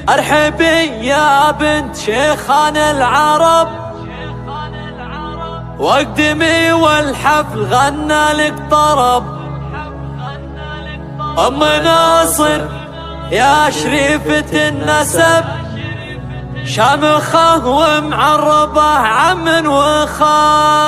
ارحبي يا بنت شيخان العرب، واقدمي والحفل غنى لك طرب. ام ناصر يا شريفة النسب، شامخة ومعربة عم وخال.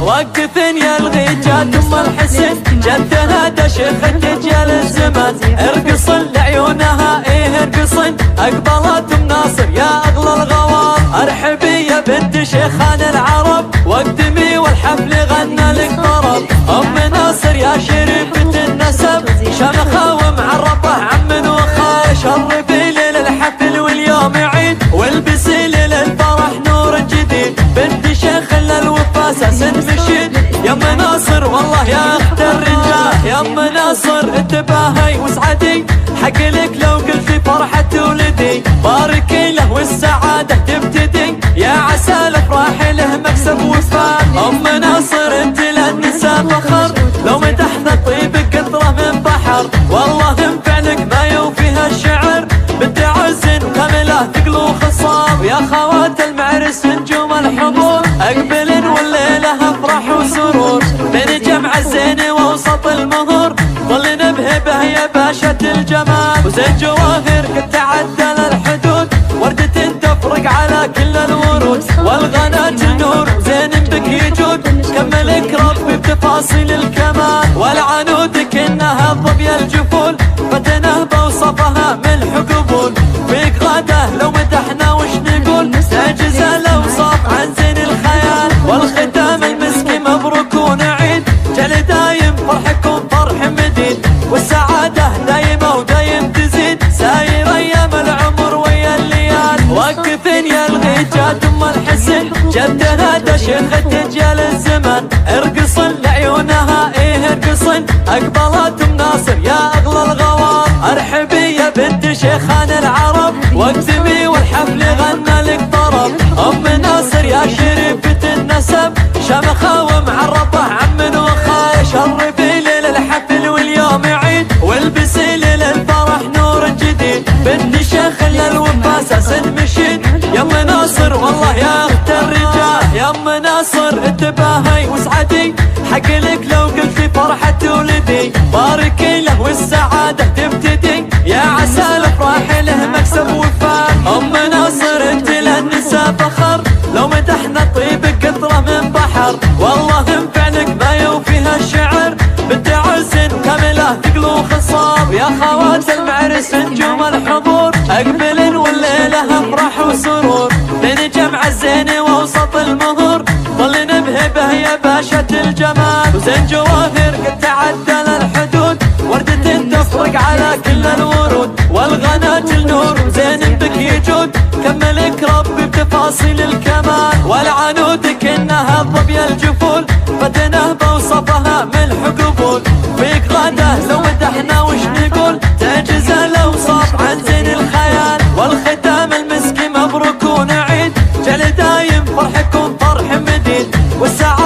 وقفن يا الغيجات ام الحسن، جدها دشخت تجال الزمان. ارقصن لعيونها ايه ارقصن، اقبلت ام ناصر يا اغلى الغوار. ارحبي يا بنت شيخان العرب، واقدمي والحفل غنى لك طرب. ام ناصر يا شريفة النسب، شمخة ومعربة عم وخال. شرفي ليل الحفل واليوم عيد، والبسي ليل الفرح نور جديد. بنت شيخ للوفا اساس مشيد، يا ام ناصر والله يا اخت الرجال. يا ام ناصر انتباهي واسعدي، حق لك لو قلتي فرحة ولدي. باركي له والسعادة تبتدي، يا عسى الافراح له مكسب وفال. ام ناصر انت للنساء فخر، لو مدحنا طيبك قطرة من بحر. والله انفعلك ما يوفيها الشعر، بنت عز كاملة ثقل وخصام. يا خوات المعرس نجوم الحضور، اقبلن والليلة افراح وسرور. بين جمع الزين ووسط المهور، ظلنا بهبه يا باشا الجمال. وزين جواهر قد تعدل الحدود، وردة تفرق على كل الورود. والغنات النور زين بك يجود، كملك ربي بتفاصيل الكمال. والعنود كأنها ظبي الجفول، فتنه بوصفها ملح قبول. فيك غاده لو مدحنا وش نقول، تعجز الاوصاف عن زين الخيال. والختام المسكي مبروك ونعيد، جل دايم فرحكم فرح مديد. والسعاده دايمه ودايم تزيد، ساير ايام العمر ويا الليال. وقفن يا الغيجات ام الحسن، جدها دشخت تجال الزمان. ارقصن لعيونها ايه ارقصن، اقبلت ام ناصر يا اغلى الغوار. ارحبي يا بنت شيخان العرب، واقدمي والحفل غنى لك طرب. ام ناصر يا شريفة النسب، شمخة ومعربة عم وخال. شرفي ليل الحفل واليوم عيد، والبسي ليل الفرح نور جديد. بنت شيخ للوفا اساس مشيد، يا ام ناصر والله يا اخت الرجال. يا ام ناصر انتباهي واسعدي، حق لك لو قلتي فرحة ولدي. باركي له والسعادة تبتدي، يا عسى الافراح له مكسب وفال. ام ناصر انت للنساء فخر، لو مدحنا طيبك قطرة من بحر. والله انفعلك ما يوفيها الشعر، بنت عز كاملة ثقل وخصام. يا خوات المعرس نجوم الحضور، اقبلن والليلة افراح وسرور. بين جمع الزين ووسط المهور، ظلنا بهبه يا باشا الجمال. وزين جواهر قد تعدل الحدود، وردة تفرق على كل الورود. والغنات النور زين بك يجود، كملك ربي بتفاصيل الكمال. والعنود كأنها ظبي الجفول، فتنه بوصفها ملح قبول. فيك غاده لو مدحنا وش نقول، تعجز الاوصاف عن زين الخيال. والختام المسكي مبروك ونعيد، جل دايم فرحكم فرح مديد. والسعادة